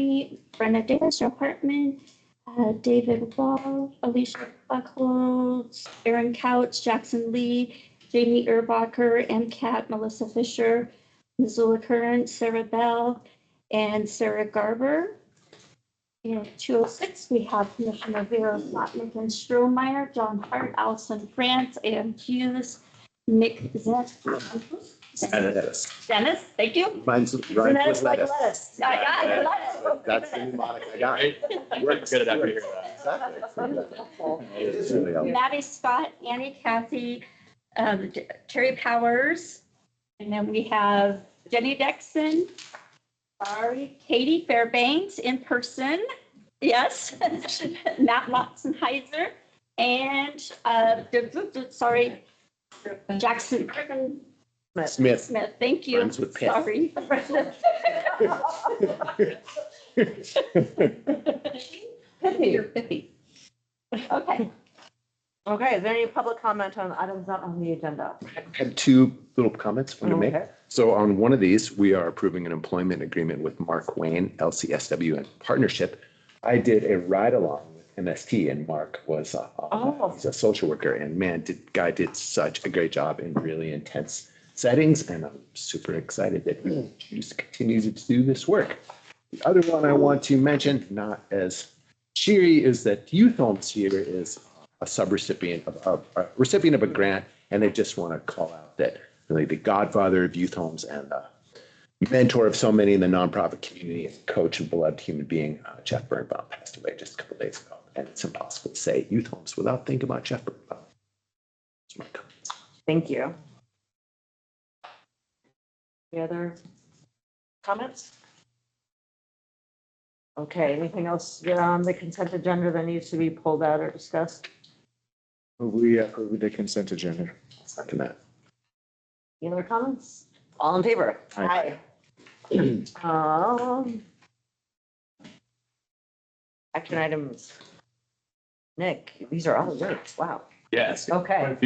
County, Brenna Davis, Joe Hartman, David Wall, Alicia Buckholz, Aaron Couch, Jackson Lee, Jamie Erbacher, MCAT, Melissa Fisher, Missoula Curran, Sarah Bell, and Sarah Garber. In 206, we have Commissioner Vera Slotnick and Strohmeyer, John Hart, Allison France, Ann Hughes, Nick Dennis, thank you. Rhymes with lettuce. Lettuce. Yeah, lettuce. That's the mnemonic I got. We're good at that. We hear that. Exactly. It is really helpful. Maddie Scott, Annie Kathy, Terry Powers, and then we have Jenny Dexon, Katie Fairbanks in person, yes, Matt Lotzenheiser, and sorry, Jackson Smith. Thank you. Rhymes with Pitt. Sorry. Pithy. Okay. Okay, is there any public comment on items not on the agenda? I had two little comments I want to make. Okay. So on one of these, we are approving an employment agreement with Mark Wayne, LCSW and partnership. I did a ride along with MST and Mark was he's a social worker, and man, guy did such a great job in really intense settings, and I'm super excited that he chooses to continue to do this work. The other one I want to mention, not as cheery, is that Youth Homes here is a subrecipient of a recipient of a grant, and they just want to call out that really the godfather of Youth Homes and the mentor of so many in the nonprofit community and coach and beloved human being, Jeff Birnbaum, passed away just a couple of days ago. And it's impossible to say Youth Homes without thinking about Jeff Birnbaum. That's my comments. Thank you. Any other comments? Okay, anything else on the consent agenda that needs to be pulled out or discussed? We approve the consent agenda. Second that. Any other comments? All in favor? Aye. Action items. Nick, these are all yours. Wow. Yes. Okay.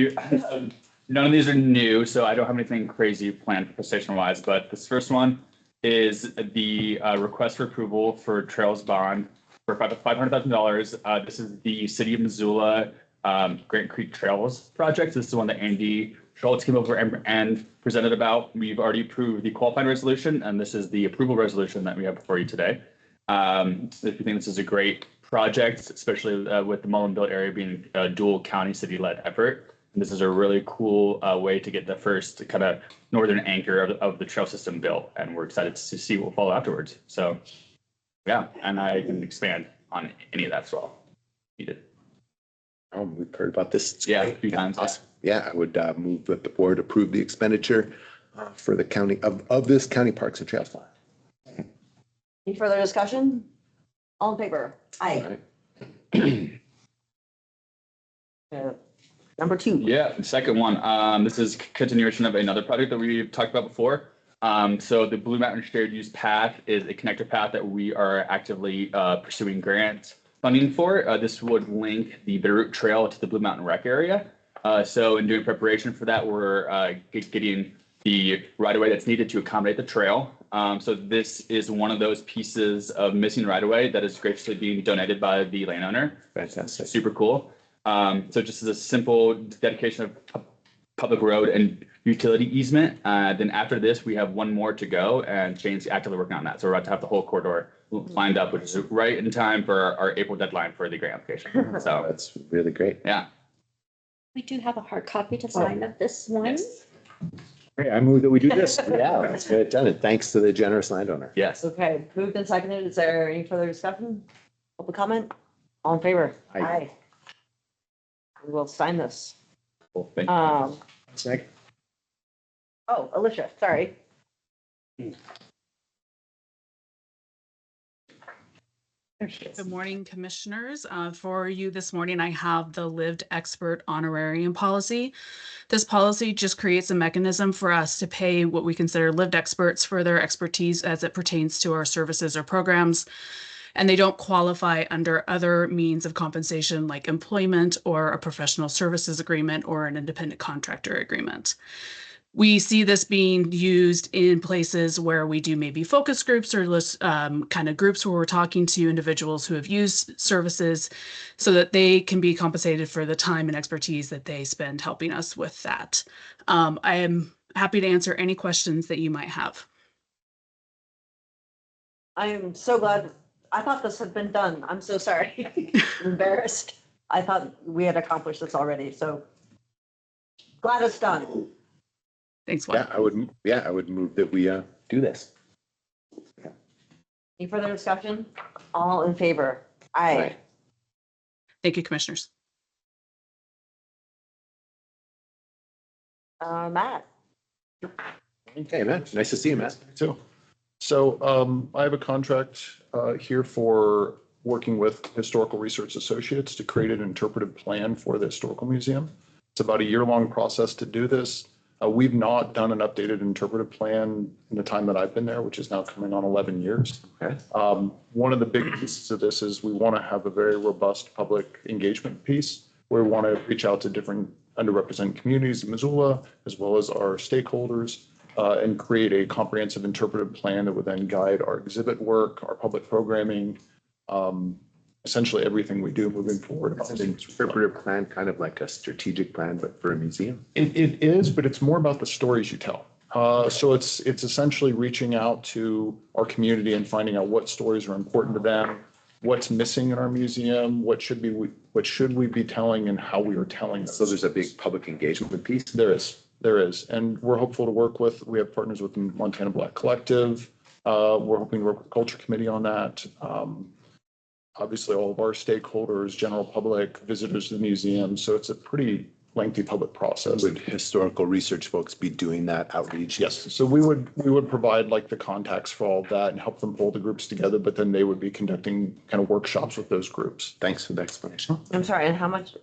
None of these are new, so I don't have anything crazy planned presentation wise, but this first one is the request for approval for Trails Bond for $500,000. This is the City of Missoula Grant Creek Trails project. This is the one that Andy Schultz came over and presented about. We've already approved the qualifying resolution, and this is the approval resolution that we have before you today. If you think this is a great project, especially with the Mullenville area being a dual county city-led effort, and this is a really cool way to get the first kind of northern anchor of the trail system built, and we're excited to see what will follow afterwards. So, yeah, and I can expand on any of that as well. Needed. We've heard about this. It's Yeah, great. a few times. Awesome. Yeah, I would move that the board approve the expenditure for the county of this county parks and trails fund. Any further discussion? All in favor? Aye. Number 2. Yeah, the second one. This is continuation of another project that we've talked about before. So the Blue Mountain Shared Use Path is a connector path that we are actively pursuing grant funding for. This would link the Bitterroot Trail to the Blue Mountain Rec area. So in doing preparation for that, we're getting the right-of-way that's needed to accommodate the trail. So this is one of those pieces of missing right-of-way that is graciously being donated by the landowner. Fantastic. Super cool. So just as a simple dedication of public road and utility easement. Then after this, we have one more to go, and Shane's actively working on that. So we're about to have the whole corridor lined up, which is right in time for our April deadline for the grant application. So That's really great. yeah. We do have a hard copy to sign of this one. Yes. Okay, I move that we do this. Yeah, that's good done. And thanks to the generous landowner. Yes. Okay, moved and seconded. Is there any further discussion? Public comment? All in favor? Aye. We will sign this. Cool. Thank you. Second. Oh, Alicia, sorry. Good morning, commissioners. For you this morning, I have the Lived Expert Honorarium Policy. This policy just creates a mechanism for us to pay what we consider lived experts for their expertise as it pertains to our services or programs. And they don't qualify under other means of compensation like employment or a professional services agreement or an independent contractor agreement. we see this being used in places where we do maybe focus groups or kind of groups where we're talking to individuals who have used services so that they can be compensated for the time and expertise that they spend helping us with that. I am happy to answer any questions that you might have. I am so glad. I thought this had been done. I'm so sorry. I'm embarrassed. I thought we had accomplished this already, so glad it's done. Thanks, Yeah, Juan. I would move that we do this. Any further discussion? All in favor? Aye. Thank you, commissioners. Matt? Okay, man. Nice to see you, man. too. So I have a contract here for working with Historical Research Associates to create an interpretive plan for the Historical Museum. It's about a year-long process to do this. We've not done an updated interpretive plan in the time that I've been there, which is now coming on 11 years. Okay. One of the big pieces of this is we want to have a very robust public engagement piece where we want to reach out to different underrepresented communities in Missoula, as well as our stakeholders, and create a comprehensive interpretive plan that would then guide our exhibit work, our public programming, essentially everything we do moving forward. It's an interpretive plan, kind of like a strategic plan, but for a museum. It is, but it's more about the stories you tell. So it's essentially reaching out to our community and finding out what stories are important to them, what's missing in our museum, what should we be telling, and how we are telling them. So there's a big public engagement piece. There is, and we're hopeful to work with. We have partners with the Montana Black Collective. We're hoping to work with the Culture Committee on that. Obviously, all of our stakeholders, general public, visitors to the museum. So it's a pretty lengthy public process. Would historical research folks be doing that outreach? Yes. So we would provide like the contacts for all of that and help them pull the groups together, but then they would be conducting kind of workshops with those groups. Thanks for the explanation. I'm sorry, and how much is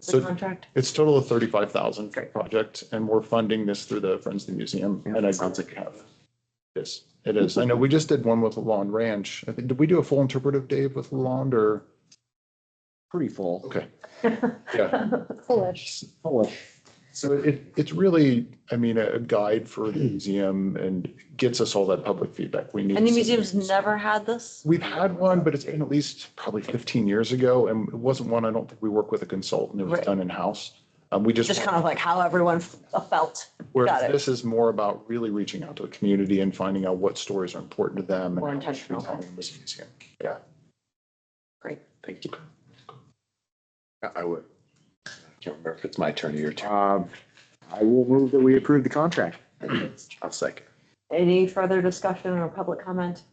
So- the contract? It's total of 35,000 for the Great. project, and we're funding this through the Friends of the Museum. And I sounds like have this. It is. I know we just did one with Lalonde Ranch. I think, did we do a full interpretive, Dave, with Lalonde or? Pretty full. Okay. Yeah. Foolish. So it's really, I mean, a guide for the museum and gets us all that public feedback we need. And the museum's never had this? We've had one, but it's been at least probably 15 years ago, and it wasn't one, I don't think we work with a consultant. It was Right. done in-house. We just, Kind of like how everyone felt. Got whereas it. this is more about really reaching out to the community and finding out what stories are important to them. More and how we should be intentional. telling this museum. Yeah. Great. Thank you. I would. I can't remember if it's my turn or your turn. I will move that we approve the contract. I'll second. Any further discussion or public comment?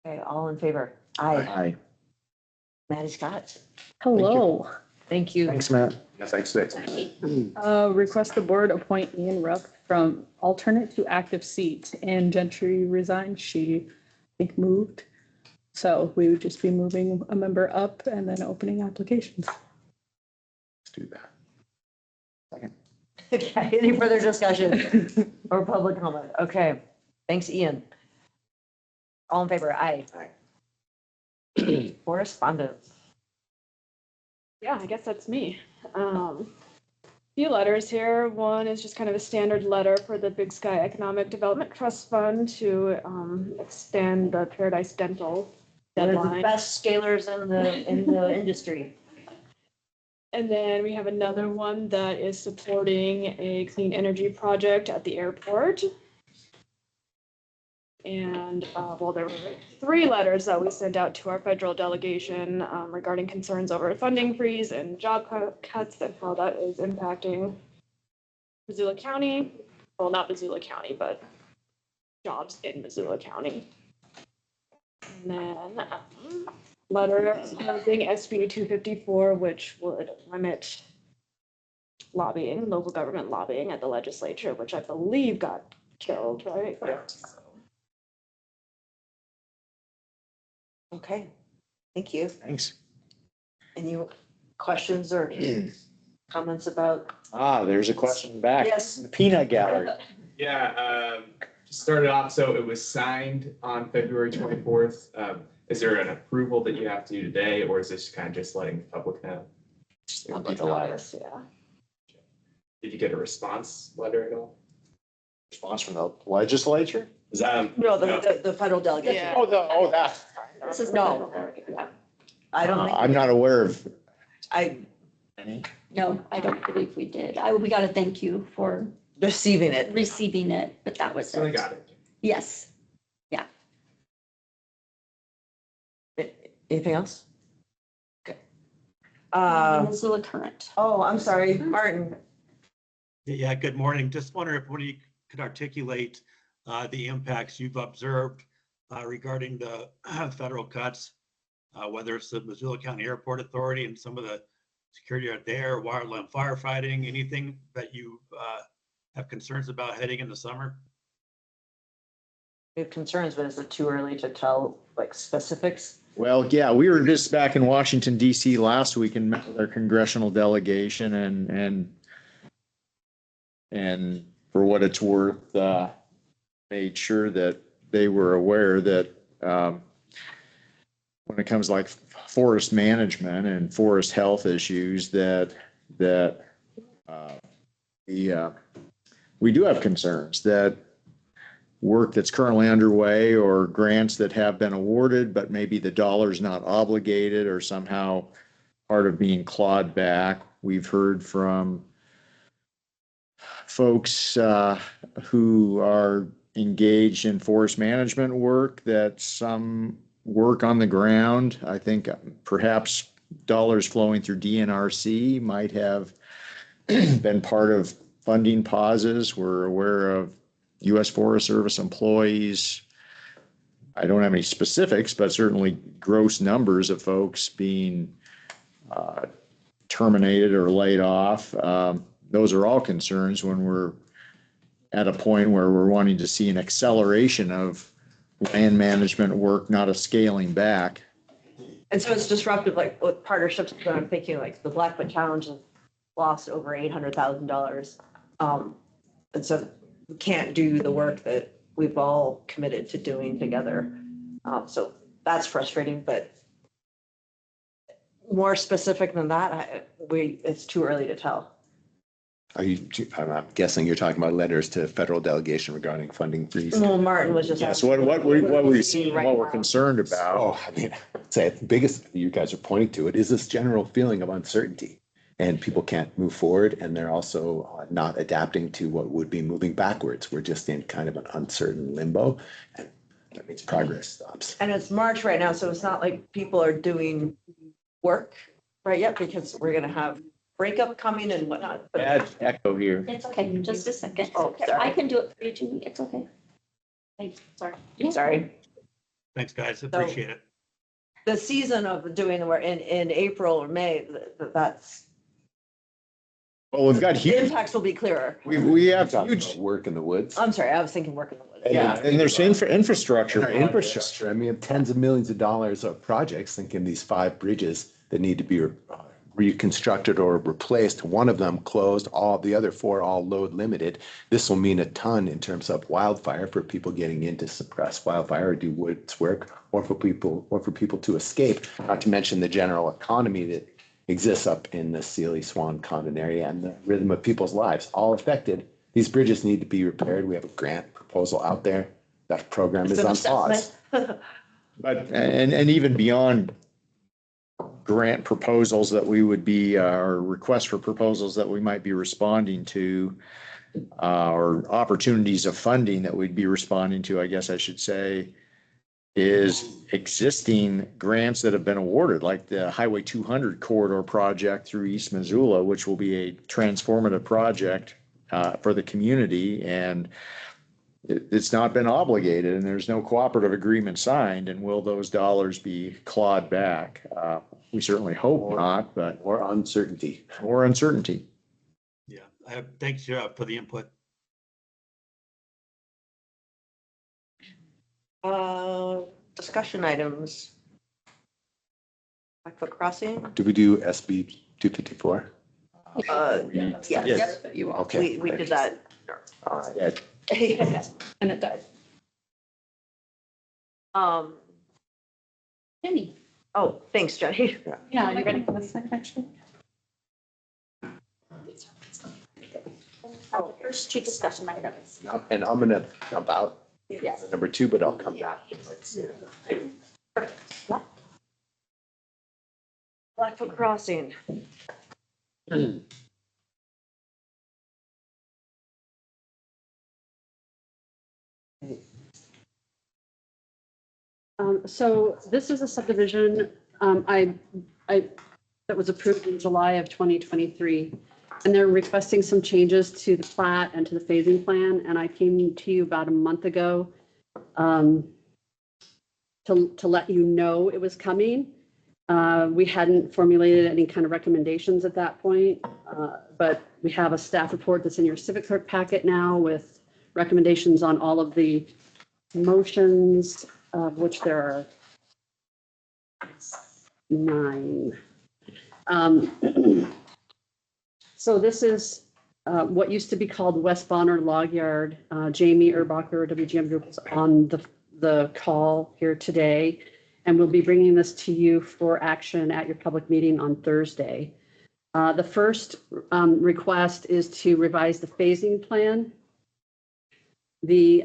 Okay, all in favor? Aye. Aye. Maddie Scott? Hello. Thank you. Thanks, Matt. Yeah, thanks, Dave. Request the board appoint Ian Rupp from alternate to active seat. Ann Gentry resigned. She, I think, moved. So we would just be moving a member up and then opening applications. Let's do that. Okay, any further discussion or public comment? Okay, thanks, Ian. All in favor? Aye. Correspondence. Yeah, I guess that's me. Few letters here. One is just kind of a standard letter for the Big Sky Economic Development Trust Fund to extend the Paradise Dental One of the deadline. best scalers in the industry. And then we have another one that is supporting a clean energy project at the airport. And, well, there were 3 letters that we sent out to our federal delegation regarding concerns over funding freeze and job cuts and how that is impacting Missoula County. Well, not Missoula County, but jobs in Missoula County. And then letter opposing SB 254, which would limit lobbying, local government lobbying at the legislature, which I believe got killed, right? Okay, thank you. Thanks. Any questions or comments about? There's a question back. Yes. The peanut gallery. Yeah, to start it off, so it was signed on February 24th. Is there an approval that you have to do today, or is this kind of just letting the public know? Public notice, yeah. Did you get a response letter at all? Response from the legislature? Is that? No, the federal delegation. Yeah. That. This is No. I don't think. I'm not aware of I any. No, I don't believe we did. We got to thank you for receiving it. receiving it, but that was So I it. got it. Yes. Anything else? Okay. Missoula Current. Oh, I'm sorry, Martin. Yeah, good morning. Just wondering if one of you could articulate the impacts you've observed regarding the federal cuts, whether it's the Missoula County Airport Authority and some of the security out there, wildland firefighting, anything that you have concerns about heading in the summer? We have concerns, but is it too early to tell like specifics? Well, yeah, we were just back in Washington DC last week and met with our congressional delegation and for what it's worth, made sure that they were aware that when it comes like forest management and forest health issues that we do have concerns that work that's currently underway or grants that have been awarded, but maybe the dollar's not obligated or somehow part of being clawed back. We've heard from folks who are engaged in forest management work that some work on the ground, I think perhaps dollars flowing through DNRC might have been part of funding pauses. We're aware of U.S. Forest Service employees. I don't have any specifics, but certainly gross numbers of folks being terminated or laid off. Those are all concerns when we're at a point where we're wanting to see an acceleration of land management work, not a scaling back. And so it's disruptive, like with partnerships, but I'm thinking like the Blackfoot Challenge has lost over $800,000. And so we can't do the work that we've all committed to doing together. So that's frustrating, but more specific than that, it's too early to tell. I'm guessing you're talking about letters to federal delegation regarding funding freeze. Well, Martin was just. Yeah, so what we've seen, what we're concerned about. Oh, I mean, I'd say the biggest you guys are pointing to it is this general feeling of uncertainty. And people can't move forward, and they're also not adapting to what would be moving backwards. We're just in kind of an uncertain limbo, and that means progress stops. And it's March right now, so it's not like people are doing work right yet because we're gonna have breakup coming and whatnot. But Bad echo here. It's okay, just a second. Oh, sorry. I can do it for you, Julie. It's okay. Thanks, sorry. Sorry. Thanks, guys. Appreciate it. The season of doing the work in April or May, that's, Well, we've got the huge, impacts will be clearer. we have Talking huge, about work in the woods. I'm sorry, I was thinking work in the woods. yeah, and there's infrastructure. Our infrastructure, I mean, tens of millions of dollars of projects, thinking these 5 bridges that need to be reconstructed or replaced. One of them closed, all the other 4 all load limited. This will mean a ton in terms of wildfire for people getting in to suppress wildfire or do woods work, or for people to escape, not to mention the general economy that exists up in the Sealy Swan Condon area and the rhythm of people's lives, all affected. These bridges need to be repaired. We have a grant proposal out there. That program is on pause. But, and even beyond grant proposals that we would be, or requests for proposals that we might be responding to, or opportunities of funding that we'd be responding to, I guess I should say, is existing grants that have been awarded, like the Highway 200 corridor project through East Missoula, which will be a transformative project for the community. And it's not been obligated and there's no cooperative agreement signed. And will those dollars be clawed back? We certainly hope not, but. More uncertainty. More uncertainty. Yeah, thanks for the input. Discussion items. Blackfoot Crossing? Do we do SB 254? Yes, Yes, but you all. Okay. we did that. All right. Yeah, And it died. Jenny. Oh, thanks, Jenny. Yeah, you ready for this thing, actually? Oh, first two discussion items. And I'm gonna jump out Yes. number 2, but I'll come back. Blackfoot Crossing. So this is a subdivision, that was approved in July of 2023. And they're requesting some changes to the plat and to the phasing plan. And I came to you about a month ago to let you know it was coming. We hadn't formulated any kind of recommendations at that point, but we have a staff report that's in your civic clerk packet now with recommendations on all of the motions, of which there are 9. So this is what used to be called West Bonner Log Yard. Jamie Erbacher, WGM Group, is on the call here today, and we'll be bringing this to you for action at your public meeting on Thursday. The first request is to revise the phasing plan. The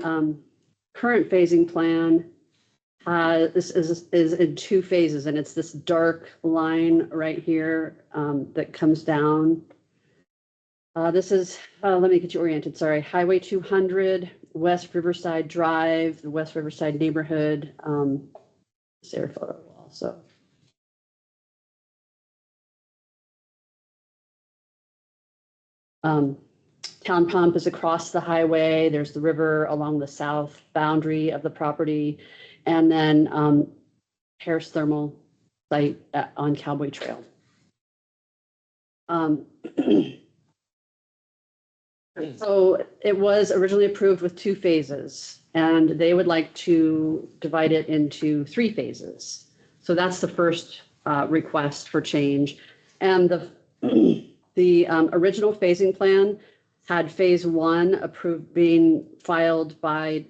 current phasing plan this is in 2 phases, and it's this dark line right here that comes down. This is, let me get you oriented, sorry, Highway 200, West Riverside Drive, the West Riverside neighborhood. Sarah photo also. Town Pump is across the highway. There's the river along the south boundary of the property. And then Harris Thermal site on Cowboy Trail. So it was originally approved with 2 phases, and they would like to divide it into 3 phases. So that's the first request for change. And the original phasing plan had phase 1 approved, being filed by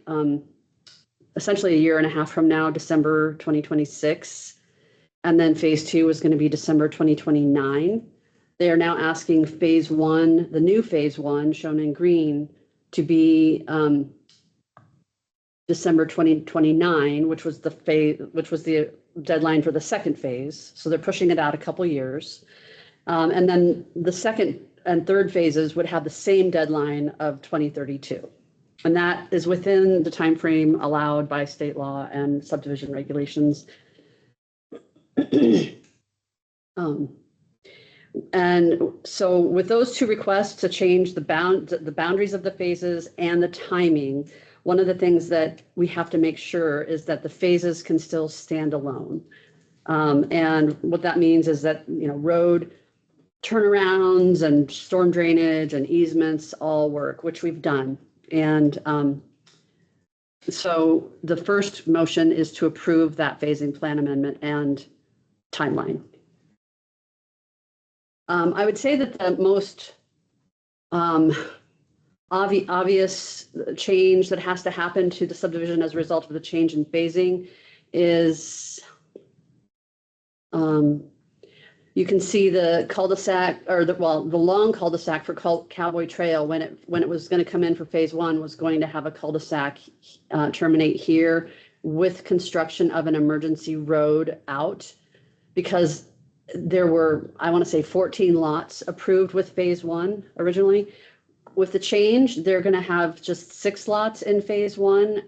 essentially a year and a half from now, December 2026. And then phase 2 was going to be December 2029. They are now asking phase 1, the new phase 1 shown in green, to be December 2029, which was the deadline for the second phase. So they're pushing it out a couple years. And then the second and third phases would have the same deadline of 2032. And that is within the time frame allowed by state law and subdivision regulations. And so with those 2 requests to change the boundaries of the phases and the timing, one of the things that we have to make sure is that the phases can still stand alone. And what that means is that, road turnarounds and storm drainage and easements all work, which we've done. And so the first motion is to approve that phasing plan amendment and timeline. I would say that the most obvious change that has to happen to the subdivision as a result of the change in phasing is you can see the cul-de-sac, or the long cul-de-sac for Cowboy Trail, when it was going to come in for phase 1, was going to have a cul-de-sac terminate here with construction of an emergency road out, because there were, I want to say, 14 lots approved with phase 1 originally. With the change, they're going to have just 6 lots in phase 1,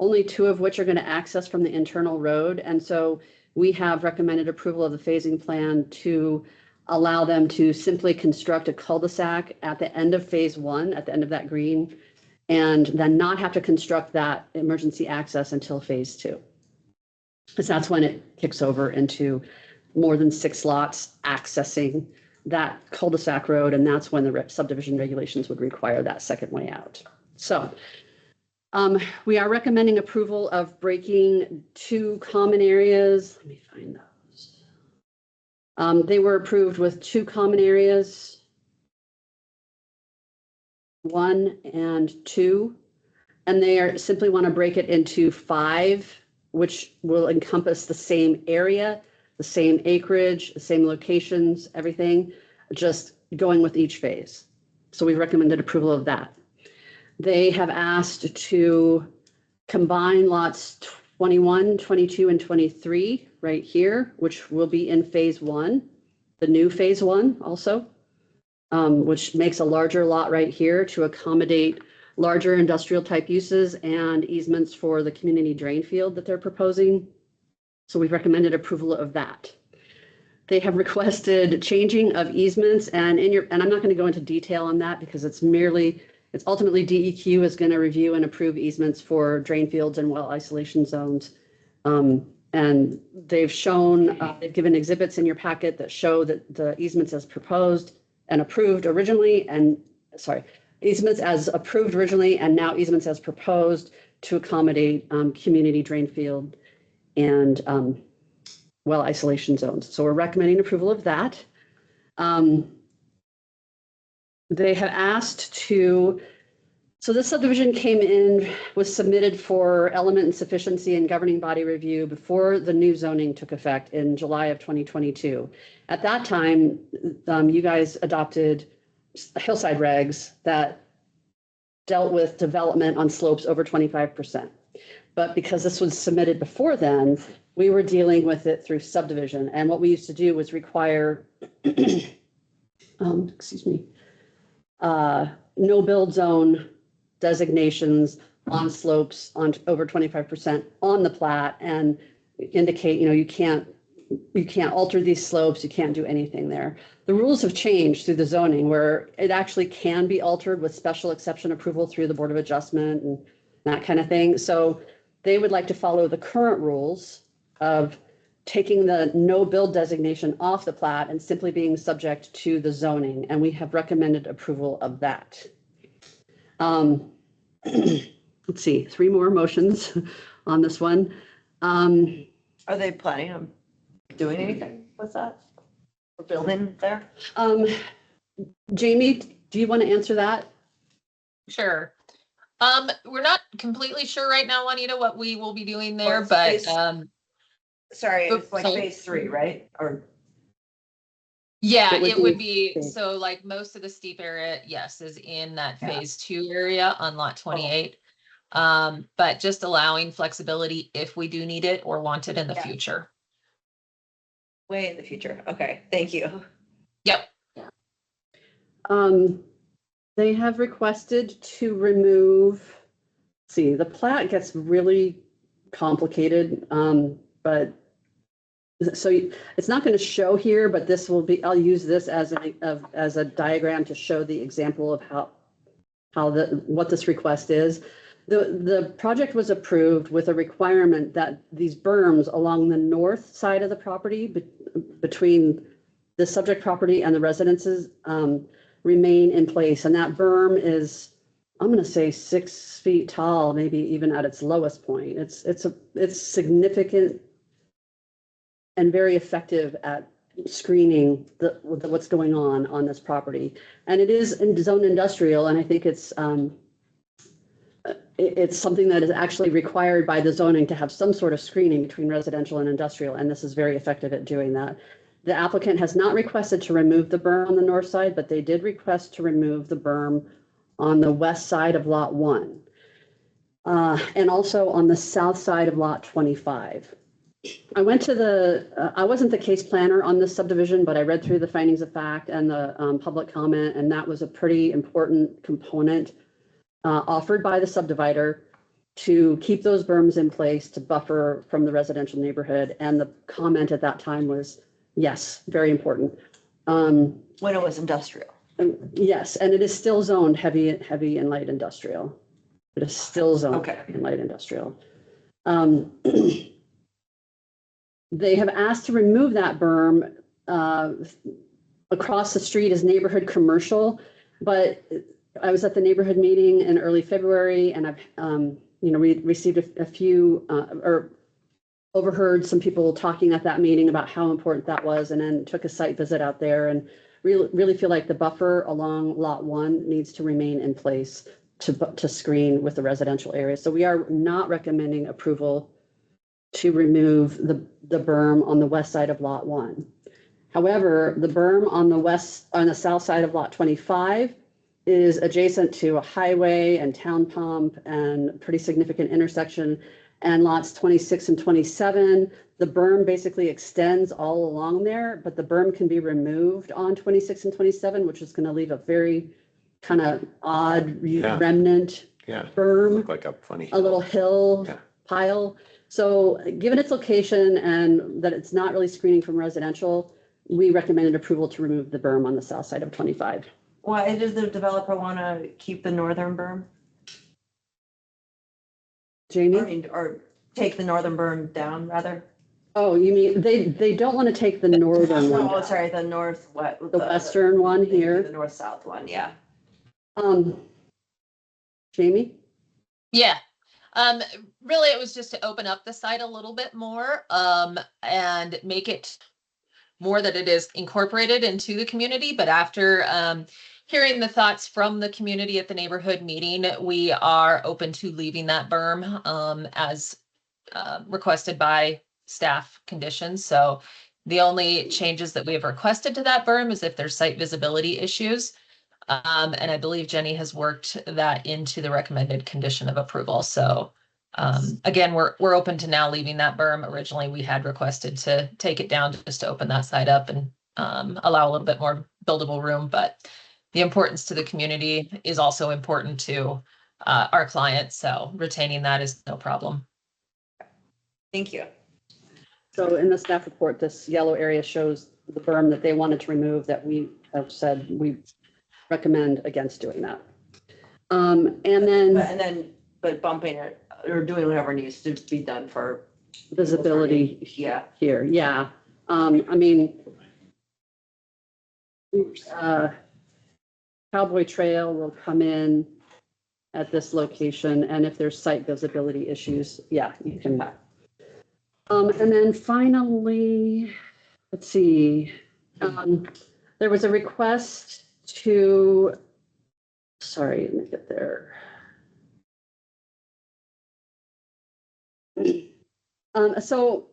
only 2 of which are going to access from the internal road. And so we have recommended approval of the phasing plan to allow them to simply construct a cul-de-sac at the end of phase 1, at the end of that green, and then not have to construct that emergency access until phase 2. Because that's when it kicks over into more than 6 lots accessing that cul-de-sac road, and that's when the subdivision regulations would require that second way out. So we are recommending approval of breaking 2 common areas. Let me find those. They were approved with 2 common areas, 1 and 2, and they simply want to break it into 5, which will encompass the same area, the same acreage, the same locations, everything, just going with each phase. So we recommended approval of that. They have asked to combine lots 21, 22, and 23 right here, which will be in phase one, the new phase one also, which makes a larger lot right here to accommodate larger industrial type uses and easements for the community drain field that they're proposing. So we've recommended approval of that. They have requested changing of easements and I'm not going to go into detail on that because it's ultimately DEQ is going to review and approve easements for drain fields and well isolation zones. And they've given exhibits in your packet that show that the easements as proposed and approved originally easements as approved originally and now easements as proposed to accommodate community drain field and well isolation zones. So we're recommending approval of that. They have asked so this subdivision was submitted for element and sufficiency and governing body review before the new zoning took effect in July of 2022. At that time, you guys adopted hillside regs that dealt with development on slopes over 25%. But because this was submitted before then, we were dealing with it through subdivision. And what we used to do was require, no build zone designations on slopes on over 25% on the plat and indicate, you can't alter these slopes, you can't do anything there. The rules have changed through the zoning where it actually can be altered with special exception approval through the Board of Adjustment and that kind of thing. So they would like to follow the current rules of taking the no build designation off the plat and simply being subject to the zoning. And we have recommended approval of that. Let's see, 3 more motions on this one. Are they planning on doing anything with that? Or building there? Jamie, do you want to answer that? Sure. We're not completely sure right now, Juanita, what we will be doing there, Well, but sorry, it's like so- phase 3, right? Or yeah, It would it would be- be, so like most of the steep area, yes, is in that phase 2 area on lot 28. But just allowing flexibility if we do need it or want it in the Yeah. future. way in the future. Okay, thank you. Yep. They have requested to remove, the plat gets really complicated, but so it's not going to show here, but this will be, I'll use this as a diagram to show the example of what this request is. The project was approved with a requirement that these berms along the north side of the property between the subject property and the residences remain in place. And that berm is, I'm going to say 6 feet tall, maybe even at its lowest point. It's significant and very effective at screening what's going on this property. And it is in zone industrial, and I think it's something that is actually required by the zoning to have some sort of screening between residential and industrial, and this is very effective at doing that. The applicant has not requested to remove the berm on the north side, but they did request to remove the berm on the west side of Lot 1, and also on the south side of Lot 25. I went to I wasn't the case planner on this subdivision, but I read through the findings of fact and the public comment, and that was a pretty important component offered by the subdivider to keep those berms in place to buffer from the residential neighborhood. And the comment at that time was, yes, very important. When it was industrial. Yes, and it is still zoned heavy and light industrial. It is still zoned heavy and light industrial. They have asked to remove that berm across the street as neighborhood commercial, but I was at the neighborhood meeting in early February, and I've, we received a few or overheard some people talking at that meeting about how important that was, and then took a site visit out there and really feel like the buffer along Lot 1 needs to remain in place to screen with the residential area. So we are not recommending approval to remove the berm on the west side of Lot 1. However, the berm on the south side of Lot 25 is adjacent to a highway and town pump and pretty significant intersection. And lots 26 and 27, the berm basically extends all along there, but the berm can be removed on 26 and 27, which is going to leave a very kind of odd Yeah. remnant Yeah. berm, Look like a funny. a little hill Yeah. pile. So given its location and that it's not really screening from residential, we recommended approval to remove the berm on the south side of 25. Why does the developer want to keep the northern berm? Jamie? Or take the northern berm down, rather? Oh, you mean, they don't want to take the northern one, Oh, sorry, the north, what? the western one The here. north-south one, yeah. Jamie? Yeah. Really, it was just to open up the site a little bit more, and make it more that it is incorporated into the community. But after, hearing the thoughts from the community at the neighborhood meeting, we are open to leaving that berm, as, requested by staff conditions. So the only changes that we have requested to that berm is if there's site visibility issues. And I believe Jenny has worked that into the recommended condition of approval. So again, we're open to now leaving that berm. Originally, we had requested to take it down just to open that side up and allow a little bit more buildable room. But the importance to the community is also important to our clients. So retaining that is no problem. Thank you. So in the staff report, this yellow area shows the berm that they wanted to remove that we have said we recommend against doing that. But bumping it or doing whatever needs to be done for Visibility yeah. here, yeah. I mean, Cowboy Trail will come in at this location, and if there's site visibility issues, yeah, you can. And then finally, let's see, there was a request to, sorry, let me get there. So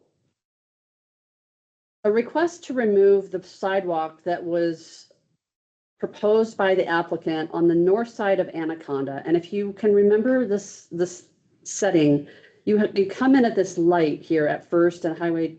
a request to remove the sidewalk that was proposed by the applicant on the north side of Anaconda. And if you can remember this setting, you come in at this light here at First and Highway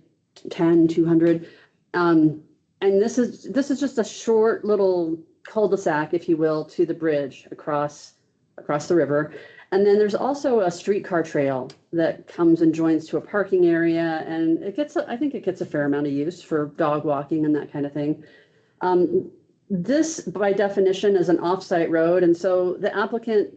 10, 200. And this is just a short little cul-de-sac, if you will, to the bridge across the river. And then there's also a streetcar trail that comes and joins to a parking area, and I think it gets a fair amount of use for dog walking and that kind of thing. This, by definition, is an off-site road, and so the applicant,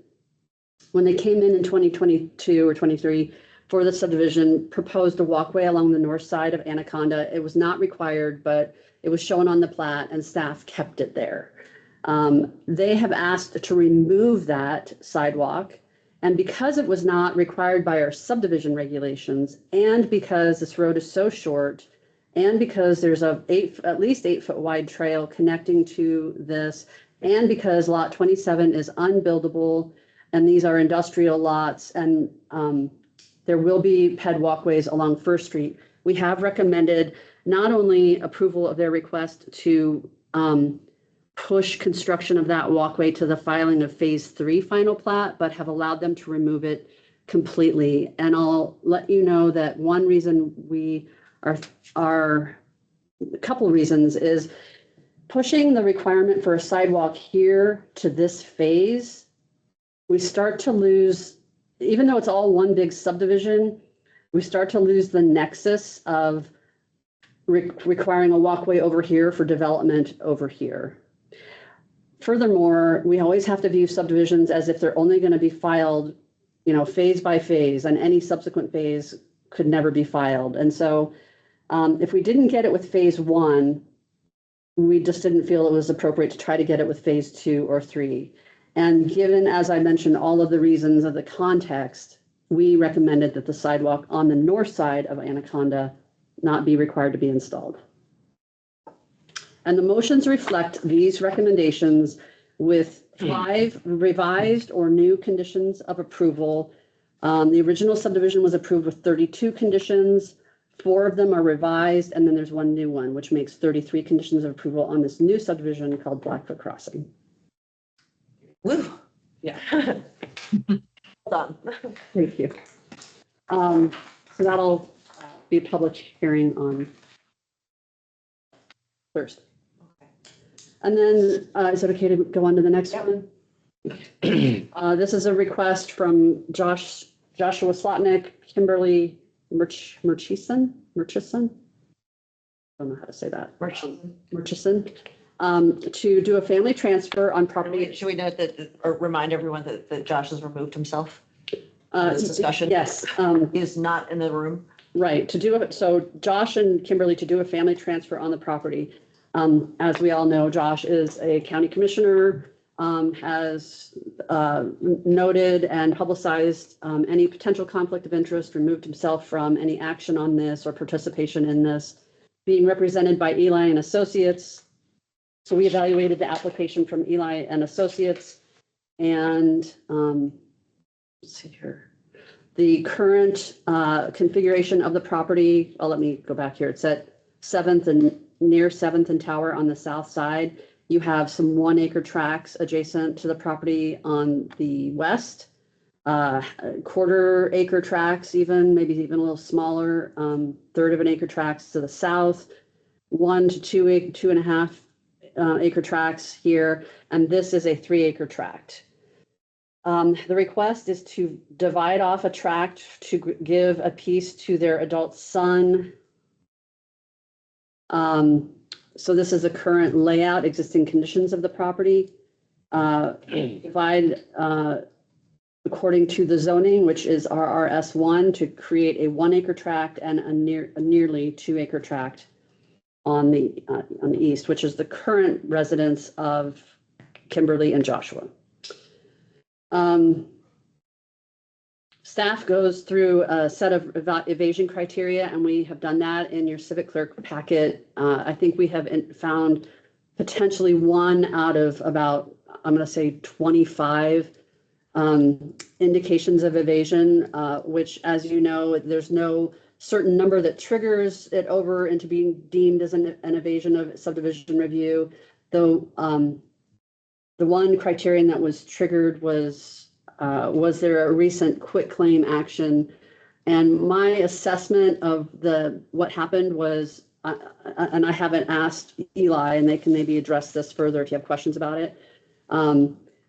when they came in 2022 or 23 for the subdivision, proposed a walkway along the north side of Anaconda. It was not required, but it was shown on the plat, and staff kept it there. They have asked to remove that sidewalk. And because it was not required by our subdivision regulations, and because this road is so short, and because there's at least 8-foot wide trail connecting to this, and because lot 27 is unbuildable, and these are industrial lots, and there will be ped walkways along First Street, we have recommended not only approval of their request to push construction of that walkway to the filing of phase 3 final plat, but have allowed them to remove it completely. And I'll let you know that one reason we are a couple reasons is pushing the requirement for a sidewalk here to this phase. We start to lose, even though it's all one big subdivision, we start to lose the nexus of requiring a walkway over here for development over here. Furthermore, we always have to view subdivisions as if they're only going to be filed, phase by phase, and any subsequent phase could never be filed. And so if we didn't get it with phase 1, we just didn't feel it was appropriate to try to get it with phase 2 or 3. And given, as I mentioned, all of the reasons of the context, we recommended that the sidewalk on the north side of Anaconda not be required to be installed. And the motions reflect these recommendations with 5 revised or new conditions of approval. The original subdivision was approved with 32 conditions. 4 of them are revised, and then there's 1 new one, which makes 33 conditions of approval on this new subdivision called Blackfoot Crossing. Woo. Yeah. Done. Thank you. So that'll be a public hearing on Thursday. And then, is it okay to go on to the next one? This is a request from Joshua Slotnick, Kimberly Murchison? I don't know how to say that. Murchison. To do a family transfer on property. Should we note that, or remind everyone that Josh has removed himself? This discussion? Yes. He is not in the room. Right, so Josh and Kimberly to do a family transfer on the property. As we all know, Josh is a county commissioner, has noted and publicized any potential conflict of interest, removed himself from any action on this or participation in this, being represented by Eli and Associates. So we evaluated the application from Eli and Associates, and let's see here. The current configuration of the property, let me go back here. It's at 7th and near 7th and Tower on the south side. You have some 1 acre tracts adjacent to the property on the west, 1/4 acre tracts, maybe even a little smaller, 1/3 of an acre tracts to the south, 1 to 2.5 acre tracts here, and this is a 3 acre tract. The request is to divide off a tract to give a piece to their adult son. So this is a current layout, existing conditions of the property. Divide according to the zoning, which is RRS1, to create a 1 acre tract and a nearly 2 acre tract on the east, which is the current residence of Kimberly and Joshua. Staff goes through a set of evasion criteria, and we have done that in your civic clerk packet. I think we have found potentially 1 out of about, I'm going to say 25 indications of evasion, which, as you know, there's no certain number that triggers it over into being deemed as an evasion of subdivision review. Though the one criterion that was triggered was there a recent quitclaim action? And my assessment of what happened was, and I haven't asked Eli, and they can maybe address this further if you have questions about it.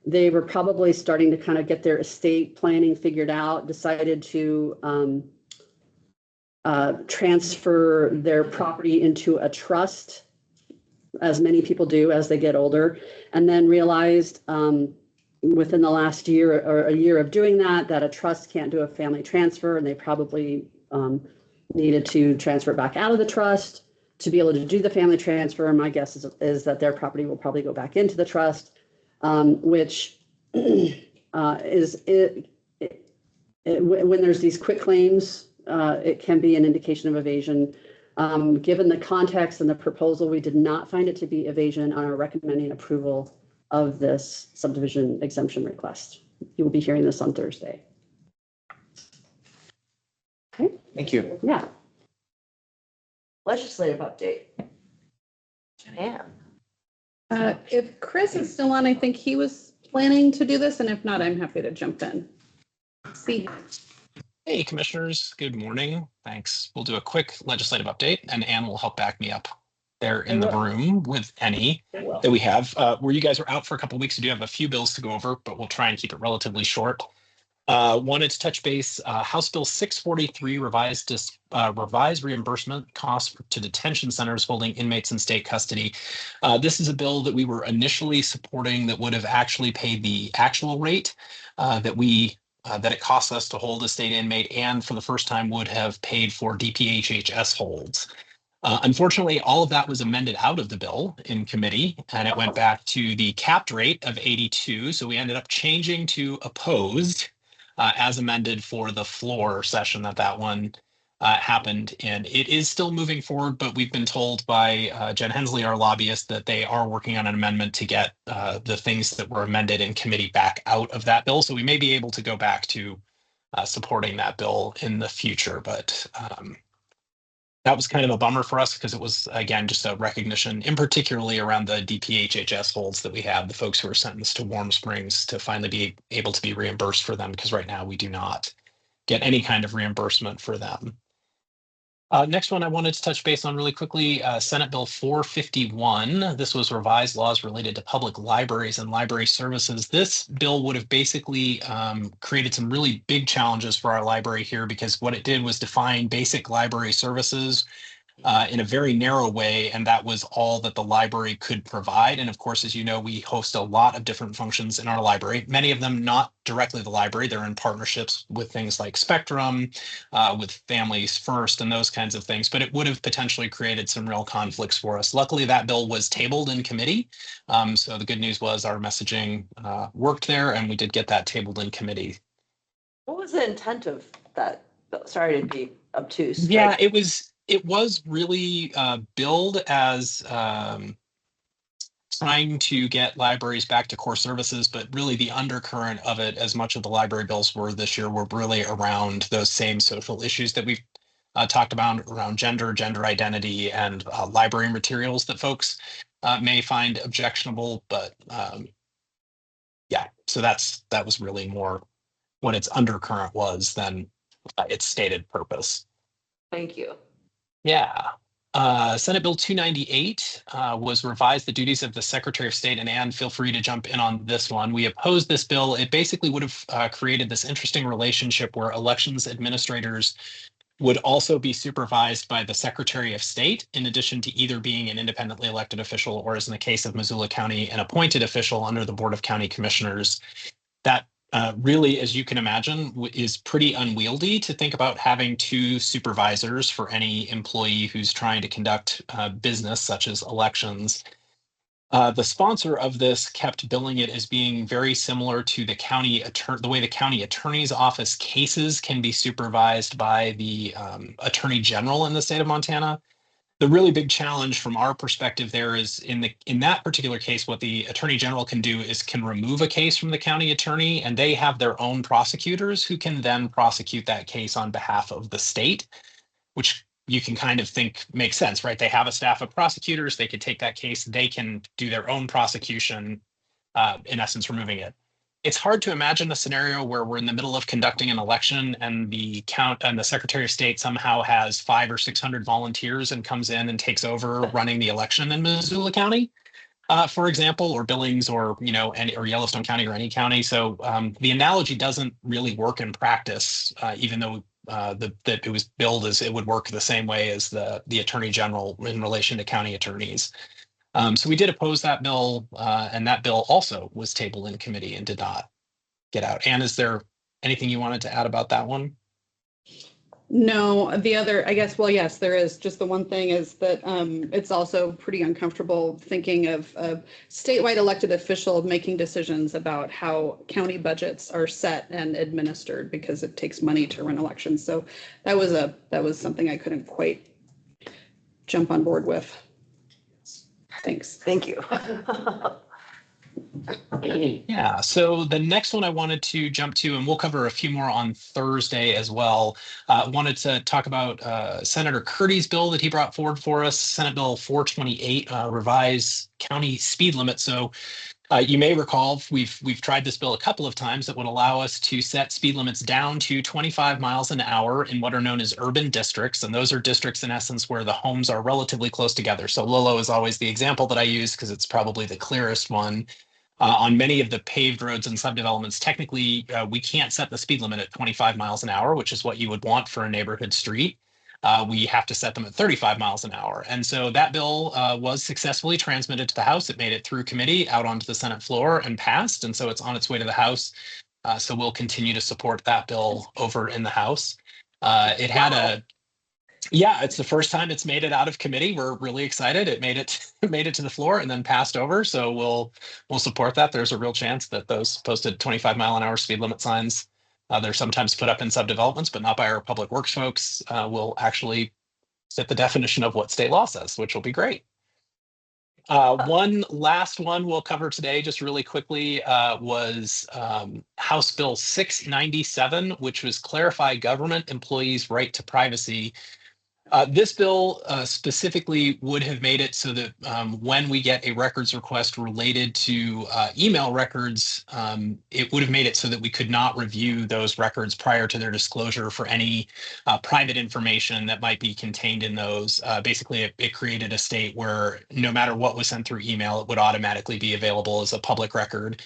They were probably starting to kind of get their estate planning figured out, decided to transfer their property into a trust, as many people do as they get older, and then realized within the last year or a year of doing that a trust can't do a family transfer, and they probably needed to transfer it back out of the trust to be able to do the family transfer. My guess is that their property will probably go back into the trust, which is when there's these quit claims, it can be an indication of evasion. Given the context and the proposal, we did not find it to be evasion on our recommending approval of this subdivision exemption request. You will be hearing this on Thursday. Okay. Thank you. Yeah. Legislative update. Jan. If Chris is still on, I think he was planning to do this, and if not, I'm happy to jump in. See him. Hey, commissioners. Good morning. Thanks. We'll do a quick legislative update, and Ann will help back me up there in the room with any that we have. Where you guys were out for a couple of weeks, we do have a few bills to go over, but we'll try and keep it relatively short. Wanted to touch base, House Bill 643 revised reimbursement costs to detention centers holding inmates in state custody. This is a bill that we were initially supporting that would have actually paid the actual rate that it costs us to hold a state inmate, and for the first time would have paid for DPHHS holds. Unfortunately, all of that was amended out of the bill in committee, and it went back to the capped rate of 82. So we ended up changing to opposed as amended for the floor session that one happened. And it is still moving forward, but we've been told by Jen Hensley, our lobbyist, that they are working on an amendment to get the things that were amended in committee back out of that bill. So we may be able to go back to supporting that bill in the future, but that was kind of a bummer for us because it was, again, just a recognition, in particularly around the DPHHS holds that we have, the folks who are sentenced to Warm Springs, to finally be able to be reimbursed for them, because right now we do not get any kind of reimbursement for them. Next one I wanted to touch base on really quickly, Senate Bill 451. This was revised laws related to public libraries and library services. This bill would have basically created some really big challenges for our library here, because what it did was define basic library services in a very narrow way, and that was all that the library could provide. And of course, as you know, we host a lot of different functions in our library, many of them not directly the library. They're in partnerships with things like Spectrum, with Families First and those kinds of things, but it would have potentially created some real conflicts for us. Luckily, that bill was tabled in committee. So the good news was our messaging worked there, and we did get that tabled in committee. What was the intent of that? Sorry to be obtuse. Yeah, it was really billed as trying to get libraries back to core services, but really the undercurrent of it, as much of the library bills were this year, were really around those same social issues that we've talked about around gender identity, and library materials that folks may find objectionable. But yeah, so that was really more what its undercurrent was than its stated purpose. Thank you. Yeah. Senate Bill 298 was revised the duties of the Secretary of State, and Anne, feel free to jump in on this one. We opposed this bill. It basically would have created this interesting relationship where elections administrators would also be supervised by the Secretary of State, in addition to either being an independently elected official, or, as in the case of Missoula County, an appointed official under the Board of County Commissioners. That really, as you can imagine, is pretty unwieldy to think about having two supervisors for any employee who's trying to conduct business such as elections. The sponsor of this kept billing it as being very similar to the the way the county attorney's office cases can be supervised by the attorney general in the state of Montana. The really big challenge from our perspective there is in that particular case, what the attorney general can do is can remove a case from the county attorney, and they have their own prosecutors who can then prosecute that case on behalf of the state, which you can kind of think makes sense, right? They have a staff of prosecutors. They could take that case. They can do their own prosecution, in essence, removing it. It's hard to imagine a scenario where we're in the middle of conducting an election and the Secretary of State somehow has 500 or 600 volunteers and comes in and takes over running the election in Missoula County, for example, or Billings, or or Yellowstone County, or any county. So the analogy doesn't really work in practice, even though that it was billed as it would work the same way as the Attorney General in relation to county attorneys. So we did oppose that bill, and that bill also was tabled in committee and did not get out. Anne, is there anything you wanted to add about that one? No, the other, I guess, well, yes, there is. Just the one thing is that it's also pretty uncomfortable thinking of a statewide elected official making decisions about how county budgets are set and administered, because it takes money to run elections. So that was something I couldn't quite jump on board with. Thanks. Thank you. Yeah, so the next one I wanted to jump to, and we'll cover a few more on Thursday as well, wanted to talk about Senator Curdy's bill that he brought forward for us, Senate Bill 428, revise county speed limit. So you may recall we've tried this bill a couple of times that would allow us to set speed limits down to 25 miles an hour in what are known as urban districts. And those are districts, in essence, where the homes are relatively close together. So Lolo is always the example that I use because it's probably the clearest one. On many of the paved roads and subdevelopments, technically, we can't set the speed limit at 25 miles an hour, which is what you would want for a neighborhood street. We have to set them at 35 miles an hour. And so that bill was successfully transmitted to the House. It made it through committee, out onto the Senate floor, and passed. And so it's on its way to the House. So we'll continue to support that bill over in the House. It had it's the first time it's made it out of committee. We're really excited. It made it to the floor and then passed over. So we'll support that. There's a real chance that those posted 25-mile-an-hour speed limit signs, they're sometimes put up in subdevelopments, but not by our public works folks, will actually fit the definition of what state law says, which will be great. One last one we'll cover today, just really quickly, was House Bill 697, which was clarify government employees' right to privacy. This bill specifically would have made it so that when we get a records request related to email records, it would have made it so that we could not review those records prior to their disclosure for any private information that might be contained in those. Basically, it created a state where no matter what was sent through email, it would automatically be available as a public record.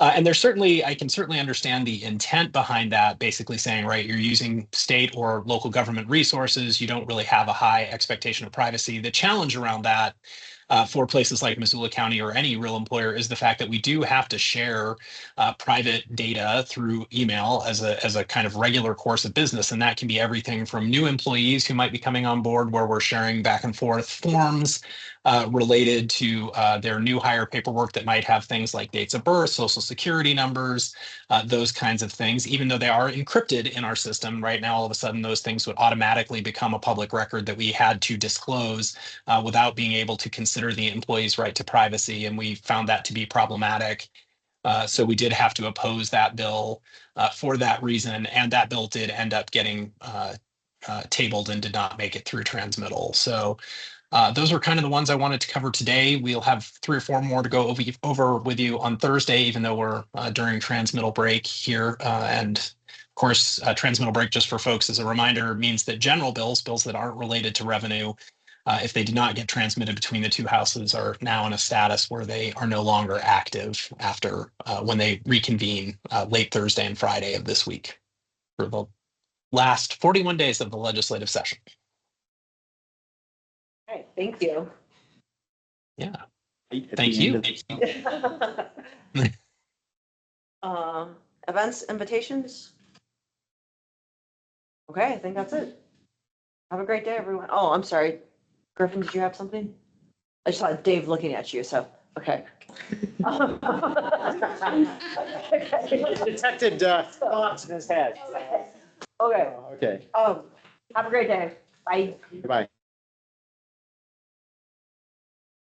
And there's certainly, I can certainly understand the intent behind that, basically saying, right, you're using state or local government resources, you don't really have a high expectation of privacy. The challenge around that for places like Missoula County or any real employer is the fact that we do have to share private data through email as a kind of regular course of business. And that can be everything from new employees who might be coming on board where we're sharing back and forth forms related to their new hire paperwork that might have things like dates of birth, social security numbers, those kinds of things. Even though they are encrypted in our system right now, all of a sudden those things would automatically become a public record that we had to disclose without being able to consider the employee's right to privacy. And we found that to be problematic. So we did have to oppose that bill for that reason. And that bill did end up getting tabled and did not make it through transmittal. So those were kind of the ones I wanted to cover today. We'll have 3 or 4 more to go over with you on Thursday, even though we're during transmittal break here. And of course, transmittal break, just for folks as a reminder, means that general bills that aren't related to revenue, if they did not get transmitted between the 2 houses, are now in a status where they are no longer active after when they reconvene late Thursday and Friday of this week for the last 41 days of the legislative session. All right, thank you. Yeah. Thank you. Events, invitations? Okay, I think that's it. Have a great day, everyone. Oh, I'm sorry. Griffin, did you have something? I just saw Dave looking at you, so, okay. Detected thoughts in his head. Okay, Okay, have a great day. Bye. goodbye.